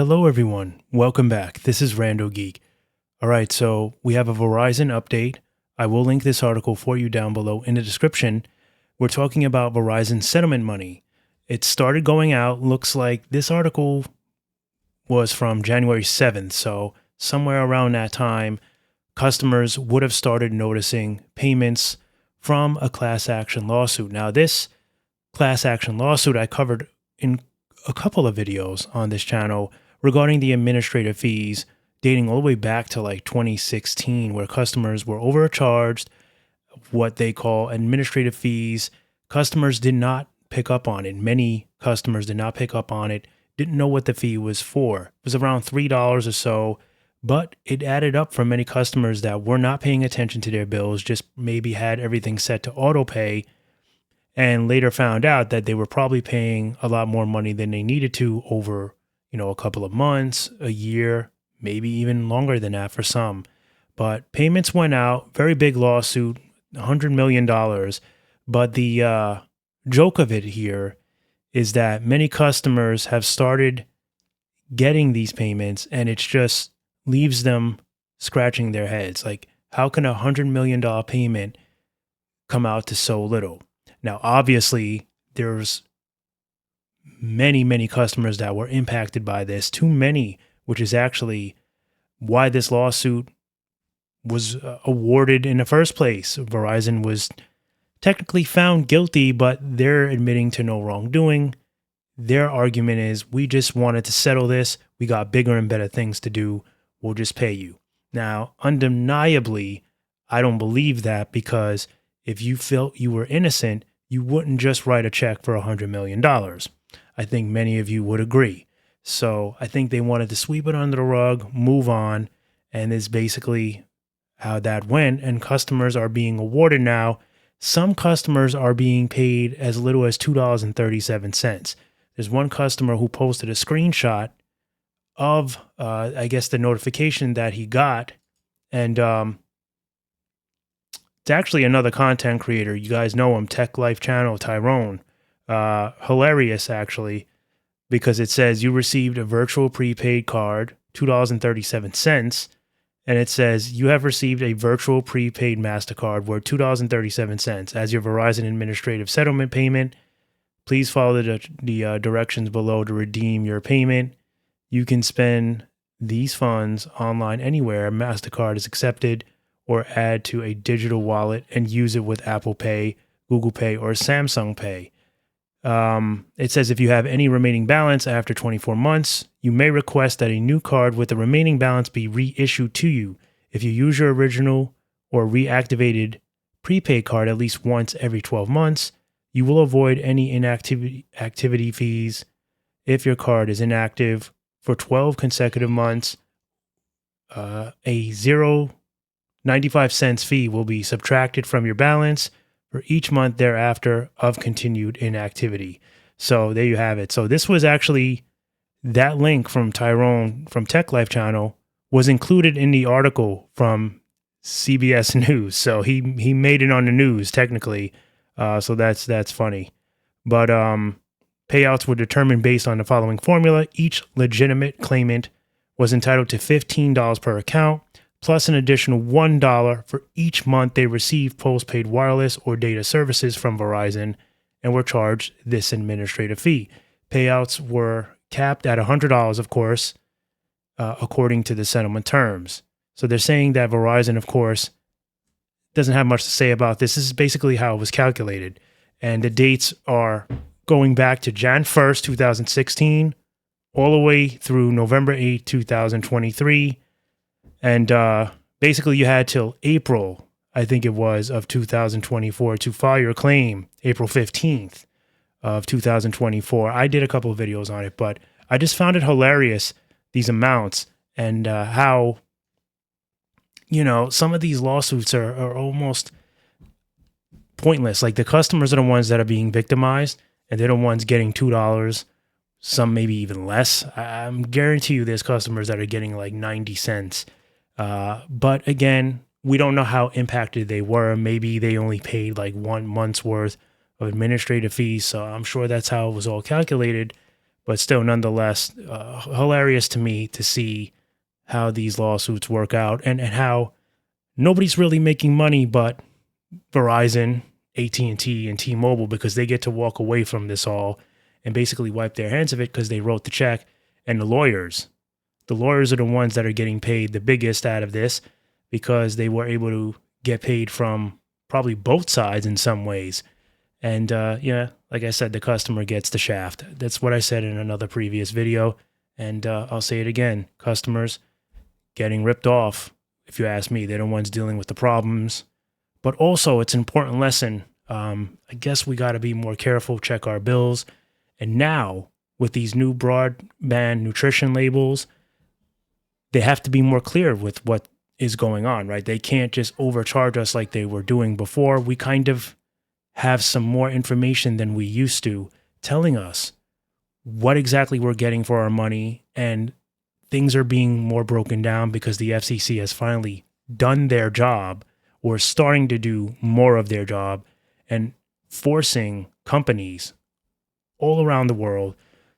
Hello, everyone. Welcome back. This is Rando Geek. All right, so we have a Verizon update. I will link this article for you down below in the description. We're talking about Verizon settlement money. It started going out. Looks like this article was from January 7th. So somewhere around that time, customers would have started noticing payments from a class action lawsuit. Now, this class action lawsuit I covered in a couple of videos on this channel regarding the administrative fees dating all the way back to like 2016, where customers were overcharged what they call administrative fees. Customers did not pick up on it. Many customers did not pick up on it, didn't know what the fee was for. It was around $3 or so, but it added up for many customers that were not paying attention to their bills, just maybe had everything set to auto pay, and later found out that they were probably paying a lot more money than they needed to over, a couple of months, a year, maybe even longer than that for some. But payments went out, very big lawsuit, $100 million. But the joke of it here is that many customers have started getting these payments, and it just leaves them scratching their heads. Like, how can $100 million payment come out to so little? Now, obviously, there's many customers that were impacted by this, too many, which is actually why this lawsuit was awarded in the first place. Verizon was technically found guilty, but they're admitting to no wrongdoing. Their argument is, we just wanted to settle this. We got bigger and better things to do. We'll just pay you. Now, undeniably, I don't believe that, because if you felt you were innocent, you wouldn't just write a check for $100 million. I think many of you would agree. So I think they wanted to sweep it under the rug, move on, and is basically how that went. And customers are being awarded now. Some customers are being paid as little as $2.37. There's one customer who posted a screenshot of, the notification that he got. And it's actually another content creator. You guys know him, Tech Life Channel, Tyrone. Hilarious, actually, because it says you received a virtual prepaid card, $2.37, and it says you have received a virtual prepaid MasterCard worth $2.37 as your Verizon administrative settlement payment. Please follow the directions below to redeem your payment. You can spend these funds online anywhere MasterCard is accepted, or add to a digital wallet and use it with Apple Pay, Google Pay, or Samsung Pay. It says if you have any remaining balance after 24 months, you may request that a new card with the remaining balance be reissued to you. If you use your original or reactivated prepaid card at least once every 12 months, you will avoid any activity fees. If your card is inactive for 12 consecutive months, a 0.95 cents fee will be subtracted from your balance for each month thereafter of continued inactivity. So there you have it. So this was actually, that link from Tyrone from Tech Life Channel was included in the article from CBS News. So he made it on the news technically. So that's funny. But payouts were determined based on the following formula. Each legitimate claimant was entitled to $15 per account, plus an additional $1 for each month they received postpaid wireless or data services from Verizon, and were charged this administrative fee. Payouts were capped at $100, of course, according to the settlement terms. So they're saying that Verizon, of course, doesn't have much to say about this. This is basically how it was calculated. And the dates are going back to Jan 1st, 2016, all the way through November 8th, 2023. And basically you had till April, I think it was, of 2024 to file your claim, April 15th of 2024. I did a couple of videos on it, but I just found it hilarious, these amounts, and how, some of these lawsuits are almost pointless. Like, the customers are the ones that are being victimized, and they're the ones getting $2, some maybe even less. I'm guarantee you there's customers that are getting like 90 cents. But again, we don't know how impacted they were. Maybe they only paid like 1 month's worth of administrative fees. So I'm sure that's how it was all calculated. but still, nonetheless, hilarious to me to see how these lawsuits work out and how nobody's really making money but Verizon, AT&T, and T-Mobile, because they get to walk away from this all and basically wipe their hands of it because they wrote the check. And the lawyers are the ones that are getting paid the biggest out of this because they were able to get paid from probably both sides in some ways. And yeah, like I said, the customer gets the shaft. That's what I said in another previous video. And I'll say it again. Customers getting ripped off. If you ask me, they're the ones dealing with the problems. But also, it's an important lesson. I guess we got to be more careful, check our bills. And now, with these new broadband nutrition labels, they have to be more clear with what is going on, right? They can't just overcharge us like they were doing before. We kind of have some more information than we used to telling us what exactly we're getting for our money, and things are being more broken down because the FCC has finally done their job or starting to do more of their job and forcing companies all around the world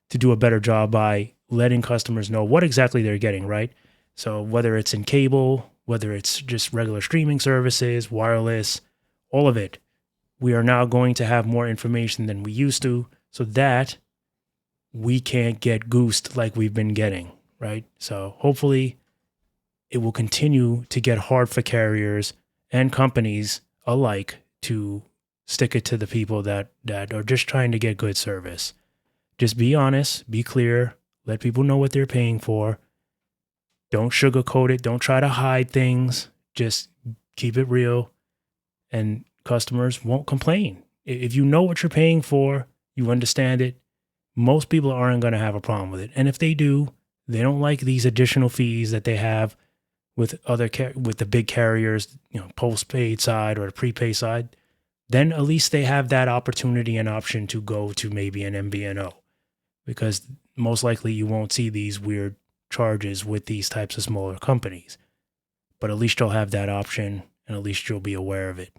to do a better job by letting customers know what exactly they're getting, right? So whether it's in cable, whether it's just regular streaming services, wireless, all of it, we are now going to have more information than we used to so that we can't get goosed like we've been getting, right? So hopefully it will continue to get hard for carriers and companies alike to stick it to the people that are just trying to get good service. Just be honest, be clear, let people know what they're paying for. Don't sugarcoat it. Don't try to hide things. Just keep it real, and customers won't complain. If you know what you're paying for, you understand it, most people aren't going to have a problem with it. And if they do, they don't like these additional fees that they have with with the big carriers, postpaid side or the prepaid side, then at least they have that opportunity and option to go to maybe an MVNO, because most likely you won't see these weird charges with these types of smaller companies. But at least you'll have that option, and at least you'll be aware of it.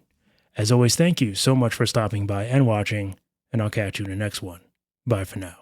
As always, thank you so much for stopping by and watching, and I'll catch you in the next one. Bye for now.